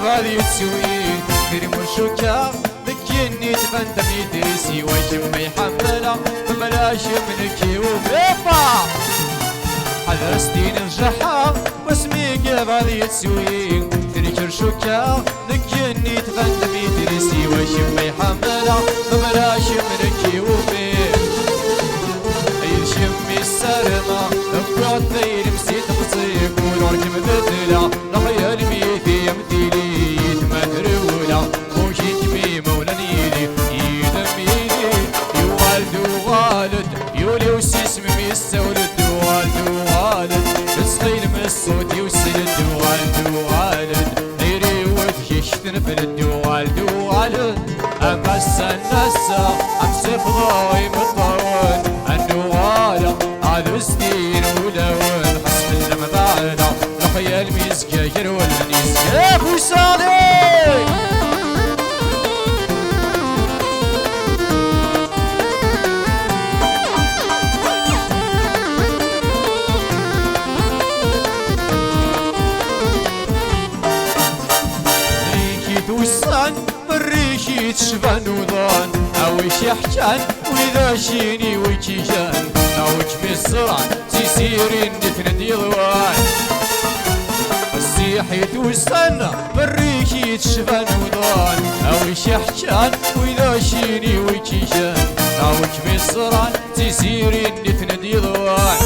غادي تسوي كريم وشوكا ذكيني تبندم يدرسي ويشم يحملها بلاش منك وبيبا حلستين الجحا واسمي غادي تسوي كريم وشوكا ذكيني تبندم يدرسي ويشم يحملها بلاش منك وبيبا يشمي السرمة بقعد ثير مسيت بصيق ونركب ذدلا نحيا الميثي يمثيلي يتمثرولا وشي تميمة ولا نيلي يدميلي يوالد وغالد يولي وسيس ممي السولد والد وغالد بصغير من الصوت يوسلد والد وغالد غيري وجهي شتنفلد والد وغالد أما السنسة أمسف ضاوي مطول عالوستين ولون حسب المبعنا لخيال ميزكا يرول نيزكا ابو صالح ريكي توسان الريكي تشبان وضان اويش يحجان واذا شيني ويكي جان اوج بالسرعة سيسيرين نفند يضوان السيحي توسن بريكي تشبان وضان اوش يحجان واذا شيني ويكي جان اوج بالسرعة سيسيرين نفند يضوان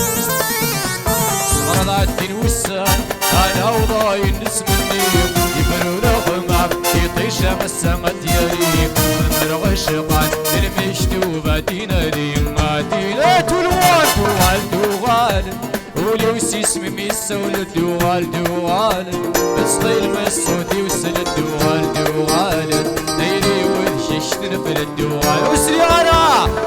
مرض الدين وسان انا وضاين نسم النيم يبرو رغم يطيش مسامة يريم من رغشقان المشتو بدينا ليم مدينة الوالد والد وغالد ولو سيس ممي السولد والد وغالد بصطيل مسودي وسلد والد وغالد ليلي وجه اشترف الدوال وسريانا